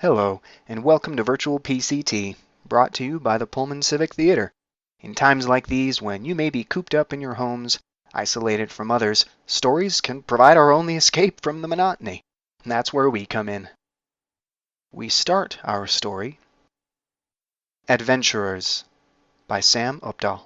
Hello, and welcome to Virtual PCT, brought to you by the Pullman Civic Theater. In times like these, when you may be cooped up in your homes, isolated from others, stories can provide our only escape from the monotony. And that's where we come in. We start our story, Adventurers, by Sam Updahl.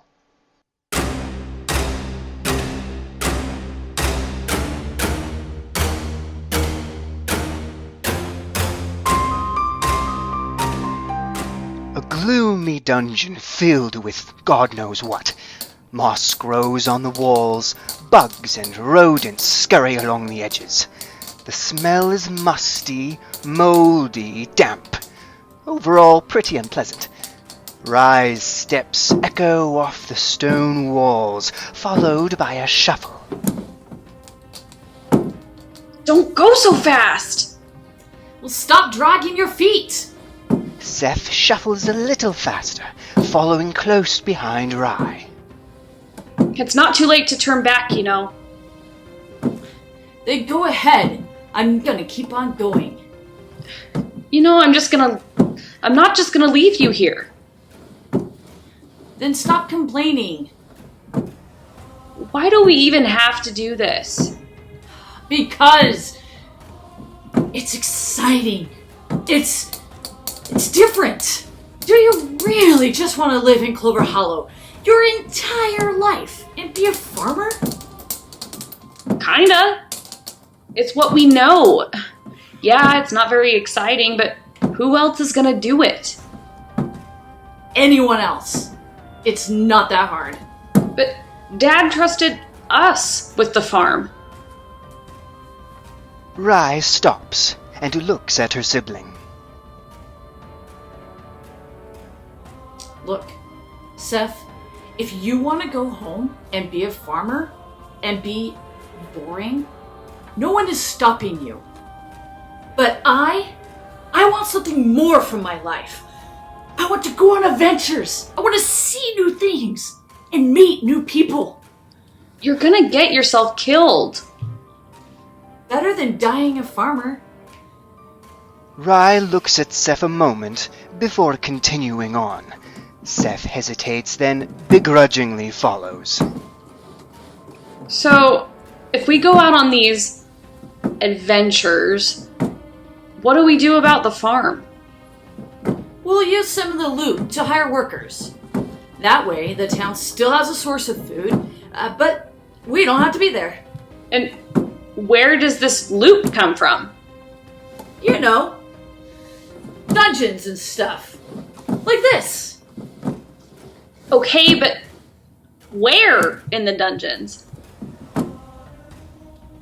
A gloomy dungeon filled with God knows what. Moss grows on the walls, bugs and rodents scurry along the edges. The smell is musty, moldy, damp. Overall, pretty unpleasant. Rye's steps echo off the stone walls, followed by a shuffle. Don't go so fast! Well, stop dragging your feet! Seth shuffles a little faster, following close behind Rye. It's not too late to turn back, you know. Then go ahead. I'm gonna keep on going. You know, I'm not just gonna leave you here. Then stop complaining. Why do we even have to do this? Because it's exciting. It's different. Do you really just want to live in Clover Hollow your entire life and be a farmer? Kinda. It's what we know. Yeah, it's not very exciting, but who else is gonna do it? Anyone else. It's not that hard. But Dad trusted us with the farm. Rye stops and looks at her sibling. Look, Seth, if you want to go home and be a farmer and be boring, no one is stopping you. But I want something more from my life. I want to go on adventures. I want to see new things and meet new people. You're gonna get yourself killed. Better than dying a farmer. Rye looks at Seth a moment before continuing on. Seth hesitates, then begrudgingly follows. So, if we go out on these adventures, what do we do about the farm? We'll use some of the loot to hire workers. That way, the town still has a source of food, but we don't have to be there. And where does this loot come from? You know, dungeons and stuff. Like this. Okay, but where in the dungeons?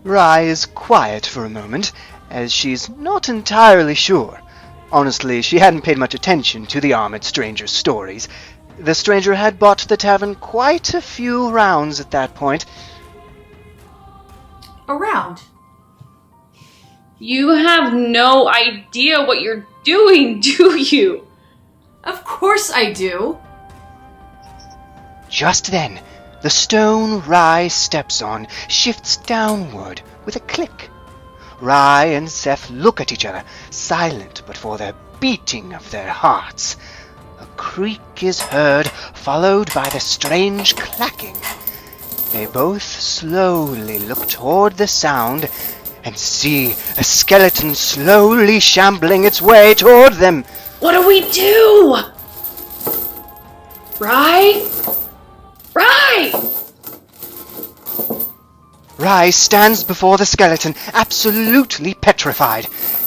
Rye is quiet for a moment, as she's not entirely sure. Honestly, she hadn't paid much attention to the armored stranger's stories. The stranger had bought the tavern quite a few rounds at that point. Around. You have no idea what you're doing, do you? Of course I do. Just then, the stone Rye steps on shifts downward with a click. Rye and Seth look at each other, silent but for the beating of their hearts. A creak is heard, followed by the strange clacking. They both slowly look toward the sound and see a skeleton slowly shambling its way toward them. What do we do? Rye? Rye! Rye stands before the skeleton, absolutely petrified.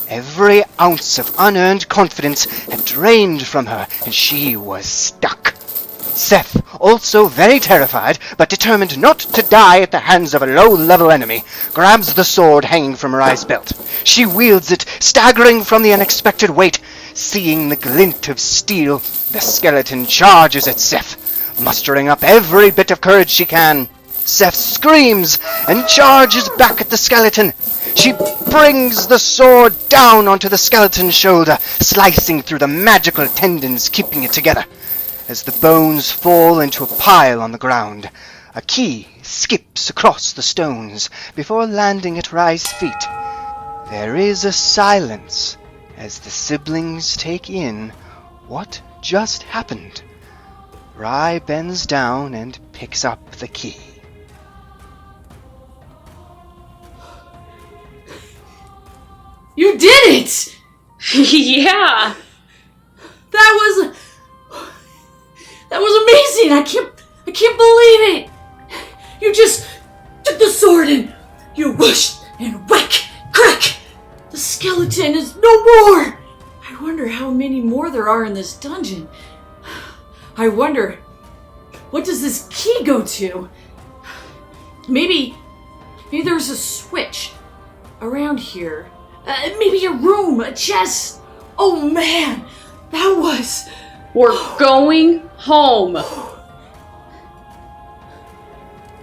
Every ounce of unearned confidence had drained from her, and she was stuck. Seth, also very terrified, but determined not to die at the hands of a low-level enemy, grabs the sword hanging from Rye's belt. She wields it, staggering from the unexpected weight. Seeing the glint of steel, the skeleton charges at Seth, mustering up every bit of courage she can. Seth screams and charges back at the skeleton. She brings the sword down onto the skeleton's shoulder, slicing through the magical tendons keeping it together. As the bones fall into a pile on the ground, a key skips across the stones before landing at Rye's feet. There is a silence as the siblings take in what just happened. Rye bends down and picks up the key. You did it! Yeah! That was amazing! I can't believe it! You just took the sword and you whooshed and whack, crack! The skeleton is no more! I wonder how many more there are in this dungeon. I wonder, what does this key go to? Maybe there's a switch around here. Maybe a room, a chest. Oh man, that was... We're going home.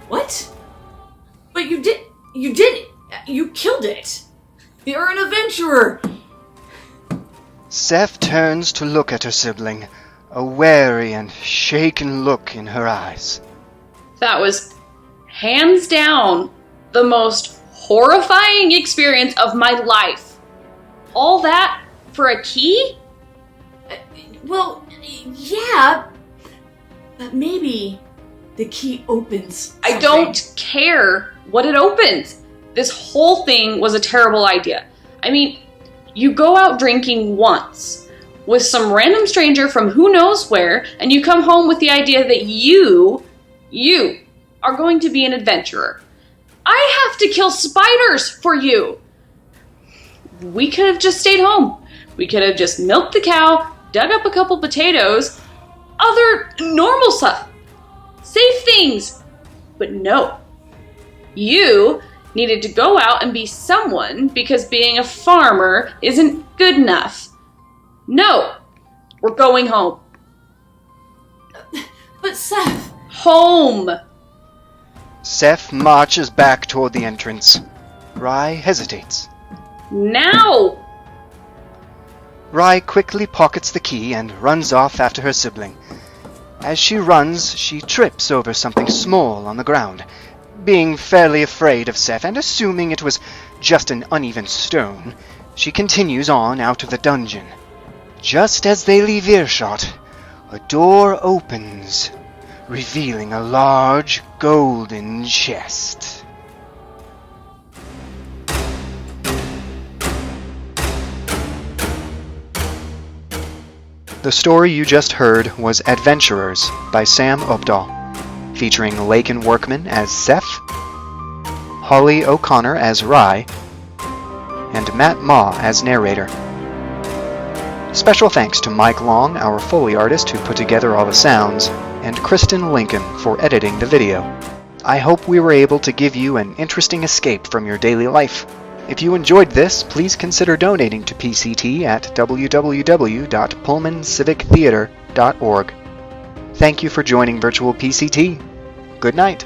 What? But you killed it. You're an adventurer. Seth turns to look at her sibling, a wary and shaken look in her eyes. That was hands down the most horrifying experience of my life. All that for a key? Well, yeah, but maybe the key opens something. I don't care what it opens. This whole thing was a terrible idea. I mean, you go out drinking once with some random stranger from who knows where, and you come home with the idea that you are going to be an adventurer. I have to kill spiders for you. We could have just stayed home. We could have just milked the cow, dug up a couple potatoes, other normal stuff, safe things. But no. You needed to go out and be someone because being a farmer isn't good enough. No. We're going home. But Seth... Home. Seth marches back toward the entrance. Rye hesitates. Now! Rye quickly pockets the key and runs off after her sibling. As she runs, she trips over something small on the ground. Being fairly afraid of Seth and assuming it was just an uneven stone, she continues on out of the dungeon. Just as they leave earshot, a door opens, revealing a large golden chest. The story you just heard was Adventurers by Sam Updahl, featuring LACEN Workman as Seth, Holly O'Connor as Rye, and Matt Ma as narrator. Special thanks to Mike Long, our Foley artist who put together all the sounds, and Kristen Lincoln for editing the video. I hope we were able to give you an interesting escape from your daily life. If you enjoyed this, please consider donating to PCT at www.pullmancivictheater.org. Thank you for joining Virtual PCT. Good night.